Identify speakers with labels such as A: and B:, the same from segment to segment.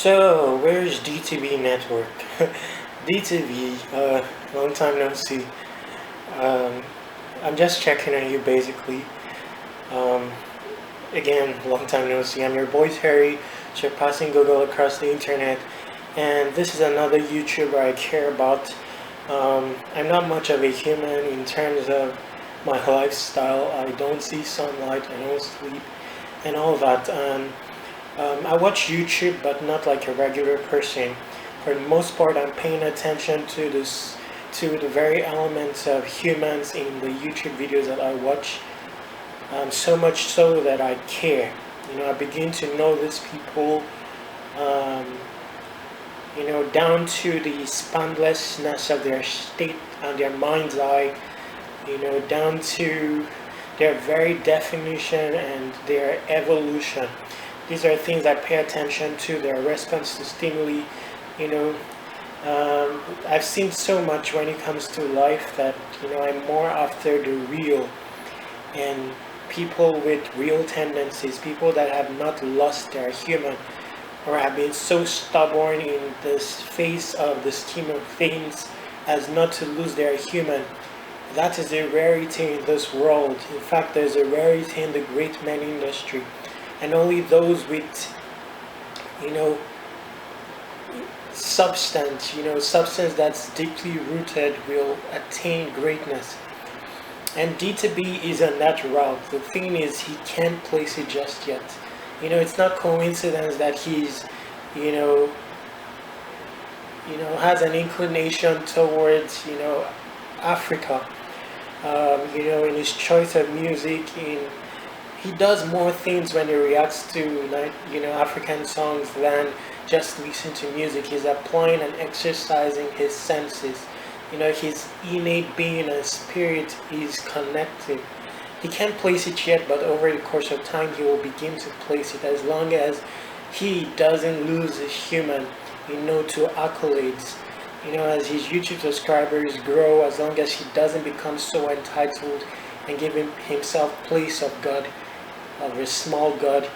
A: So, where's DTB Network? DTB, long time no see. Um, I'm just checking on you basically. Um, Again, long time no see. I'm your boy Terry, surpassing Google across the internet. And this is another YouTuber I care about. I'm not much of a human in terms of my lifestyle. I don't see sunlight, I don't sleep, and all that. I watch YouTube, but not like a regular person. For the most part, I'm paying attention to the very elements of humans in the YouTube videos that I watch. So much so that I care. I begin to know these people. Um, down to the spanlessness of their state and their mind's eye. Down to their very definition and their evolution. These are things I pay attention to, their response to stimuli. You know, I've seen so much when it comes to life that, I'm more after the real and people with real tendencies, people that have not lost their human or have been so stubborn in this face of the scheme of things as not to lose their human. That is a rarity in this world. In fact, there's a rarity in the great men industry. And only those with, substance that's deeply rooted will attain greatness. And D2B is on that route. The thing is, he can't place it just yet. It's not coincidence that he's, has an inclination towards, Africa. In his choice of music, he does more things when he reacts to, African songs than just listen to music. He's applying and exercising his senses. His innate being and spirit is connected. He can't place it yet, but over the course of time, he will begin to place it as long as he doesn't lose his human, to accolades. As his YouTube subscribers grow, as long as he doesn't become so entitled and giving himself place of God, of a small God,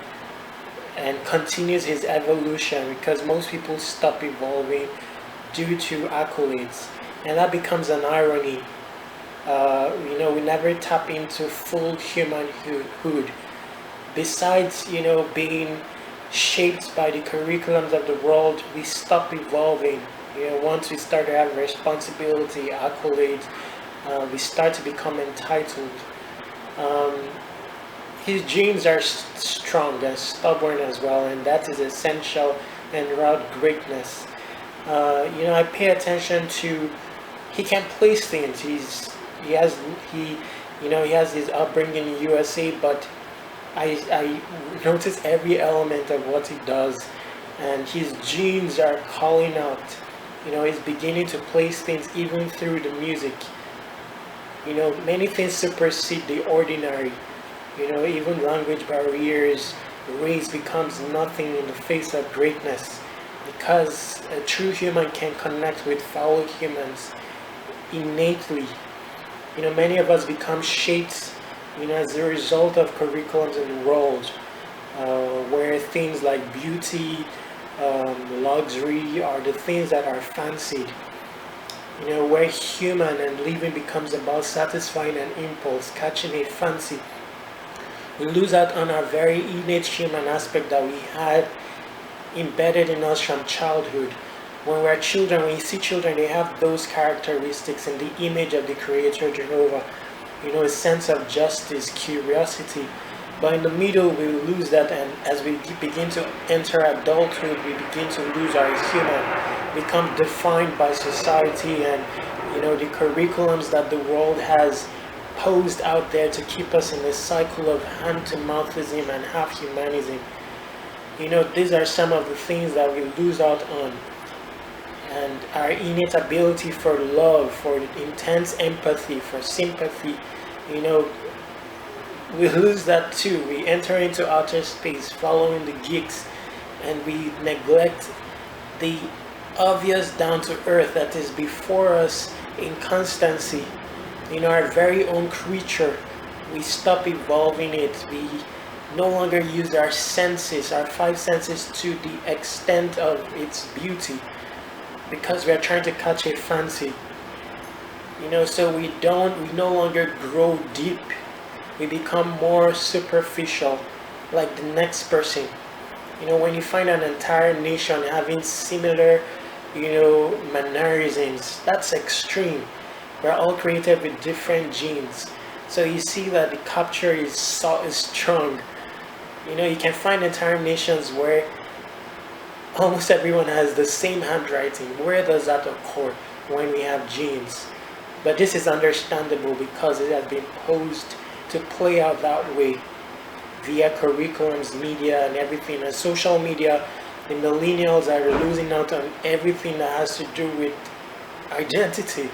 A: and continues his evolution, because most people stop evolving due to accolades. And that becomes an irony. We never tap into full humanhood. Besides, being shaped by the curriculums of the world, we stop evolving. Once we start to have responsibility, accolades, we start to become entitled. His genes are strong and stubborn as well, and that is essential and route greatness. I pay attention to. He can place things. He has his upbringing in USA, but I notice every element of what he does, and his genes are calling out. He's beginning to place things even through the music. Many things supersede the ordinary. Even language barriers, race becomes nothing in the face of greatness, because a true human can connect with fellow humans innately. Many of us become shaped, as a result of curriculums in the world, where things like beauty, luxury are the things that are fancied. Where human and living becomes about satisfying an impulse, catching a fancy. We lose out on our very innate human aspect that we had embedded in us from childhood. When we're children, when you see children, they have those characteristics in the image of the Creator Jehovah. A sense of justice, curiosity. But in the middle, we lose that, and as we begin to enter adulthood, we begin to lose our human, become defined by society and, the curriculums that the world has posed out there to keep us in a cycle of hand-to-mouthism and half-humanism. These are some of the things that we lose out on. And our innate ability for love, for intense empathy, for sympathy, we lose that too. We enter into outer space following the geeks, and we neglect the obvious down to earth that is before us in constancy. Our very own creature. We stop evolving it. no longer use our senses, our five senses, to the extent of its beauty, because we are trying to catch a fancy. So we no longer grow deep. We become more superficial, like the next person. When you find an entire nation having similar, mannerisms, that's extreme. We're all created with different genes. So you see that the capture is strong. You can find entire nations where almost everyone has the same handwriting. Where does that occur? When we have genes. But this is understandable because it has been posed to play out that way via curriculums, media, and everything. And social media, the millennials are losing out on everything that has to do with identity.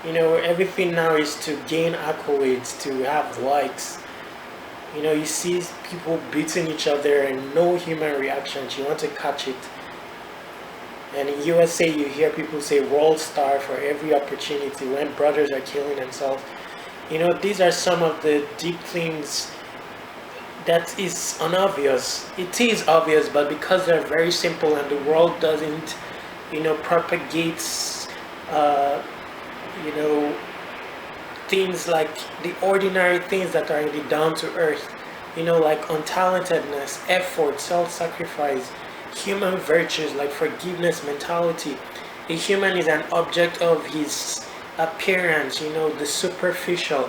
A: Everything now is to gain accolades, to have likes. You see people beating each other and no human reactions. You want to catch it. And in USA, you hear people say world star for every opportunity when brothers are killing themselves. These are some of the deep things that is unobvious. It is obvious, but because they're very simple and the world doesn't, propagates, things like the ordinary things that are in the down to earth, like untalentedness, effort, self-sacrifice, human virtues like forgiveness, mentality. A human is an object of his appearance, the superficial.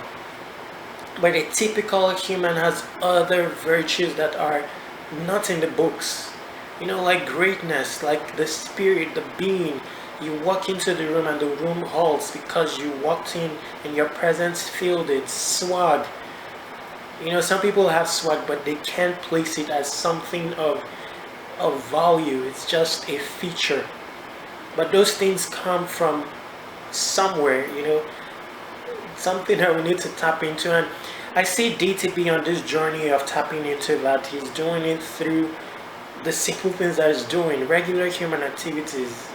A: But a typical human has other virtues that are not in the books, like greatness, like the spirit, the being. You walk into the room and the room halts because you walked in and your presence filled it. Swag. Some people have swag, but they can't place it as something of value. It's just a feature. But those things come from somewhere, something that we need to tap into. And I see DTB on this journey of tapping into that. He's doing it through the simple things that he's doing. Regular human activities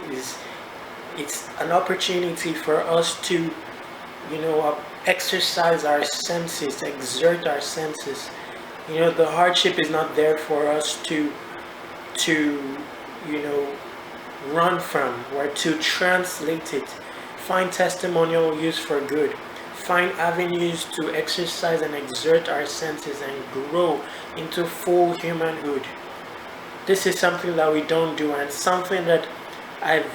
A: it's an opportunity for us to exercise our senses, exert our senses. The hardship is not there for us to run from, or to translate it. Find testimonial use for good. Find avenues to exercise and exert our senses and grow into full humanhood. This is something that we don't do, and something that I've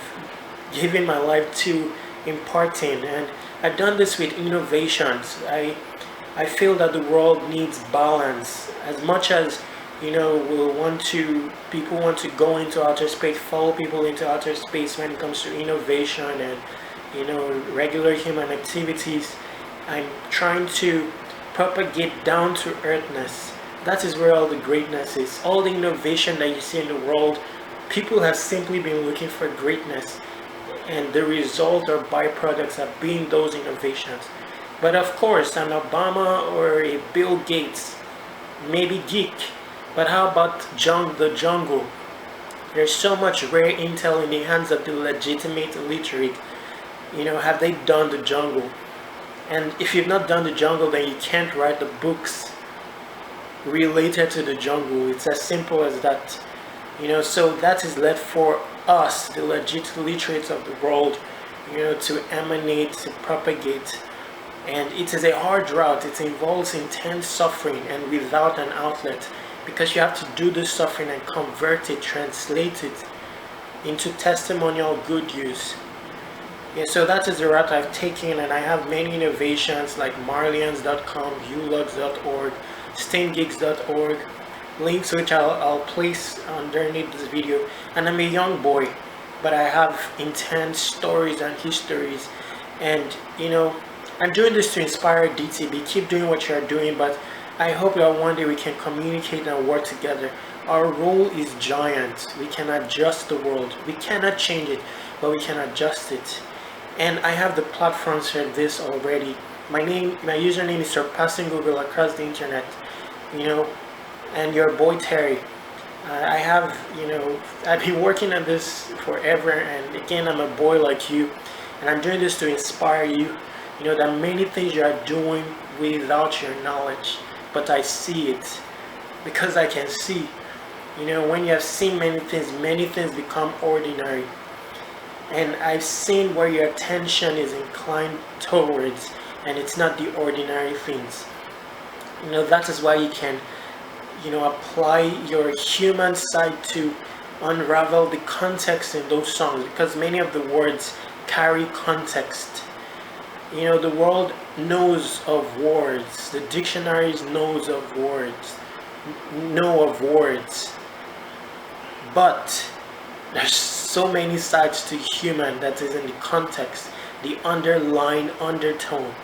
A: given my life to imparting. And I've done this with innovations. I feel that the world needs balance. As much as people want to go into outer space, follow people into outer space when it comes to innovation and regular human activities, I'm trying to propagate down to earthness. That is where all the greatness is. All the innovation that you see in the world, people have simply been looking for greatness, and the result or byproducts have been those innovations. But of course, an Obama or a Bill Gates may be geek, but how about the jungle? There's so much rare intel in the hands of the legitimate literate. Have they done the jungle? And if you've not done the jungle, then you can't write the books related to the jungle. It's as simple as that. So that is left for us, the legit literates of the world, to emanate, to propagate. And it is a hard route. It involves intense suffering and without an outlet, because you have to do the suffering and convert it, translate it into testimonial good use. So that is the route I've taken, and I have many innovations like marlians.com, ulugs.org, staingigs.org, links which I'll place underneath this video. And I'm a young boy, but I have intense stories and histories, and I'm doing this to inspire DTB. Keep doing what you're doing, but I hope that one day we can communicate and work together. Our role is giant. We can adjust the world. We cannot change it, but we can adjust it. And I have the platforms for this already. My username is surpassing Google across the internet, and your boy Terry. I've been working on this forever, and again, I'm a boy like you, and I'm doing this to inspire you. There are many things you are doing without your knowledge, but I see it. because I can see. You know, when you have seen many things become ordinary. And I've seen where your attention is inclined towards, and it's not the ordinary things. You know, that is why you can, you know, apply your human side to unravel the context in those songs, because many of the words carry context. You know, the world knows of words, the dictionaries know of words, but there's so many sides to human that is in the context, the underlying undertone.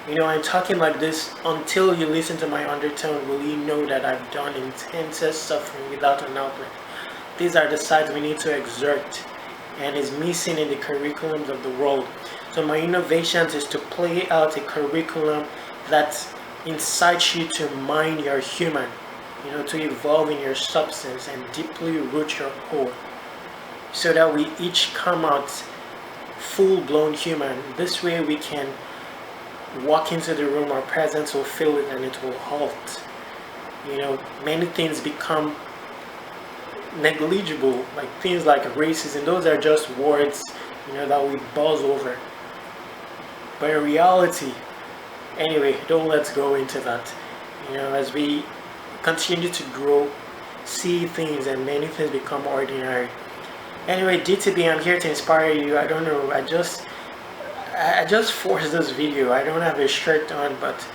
A: You know, I'm talking like this until you listen to my undertone will you know that I've done intense suffering without an outlet. These are the sides we need to exert and is missing in the curriculums of the world. So my innovations is to play out a curriculum that incites you to mind your human, you know, to evolve in your substance and deeply root your core, so that we each come out full-blown human. This way we can walk into the room, our presence will fill it and it will halt. You know, many things become negligible, like things like racism. Those are just words, you know, that we buzz over. But in reality, anyway, don't let's go into that. You know, as we continue to grow, see things, and many things become ordinary. Anyway, DTB, I'm here to inspire you. I don't know, I just forced this video. I don't have a shirt on, but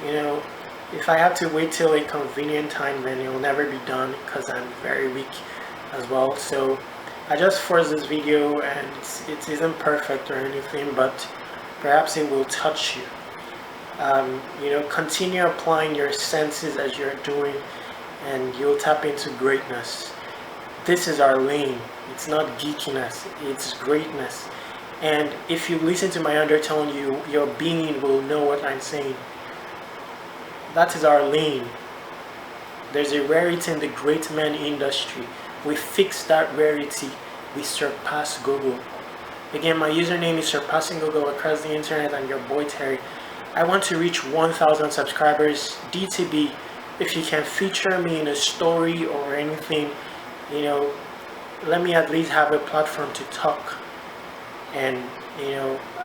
A: you know, if I have to wait till a convenient time, then it will never be done because I'm very weak as well. So I just forced this video, and it isn't perfect or anything, but perhaps it will touch you. You know, continue applying your senses as you're doing, and you'll tap into greatness. This is our lane. It's not geekiness, it's greatness. And if you listen to my undertone, your being will know what I'm saying. That is our lane. There's a rarity in the great man industry. We fix that rarity, we surpass Google. Again, my username is Surpassing Google across the internet. I'm your boy Terry. I want to reach 1,000 subscribers. DTB, if you can feature me in a story or anything, you know, let me at least have a platform to talk. And you know,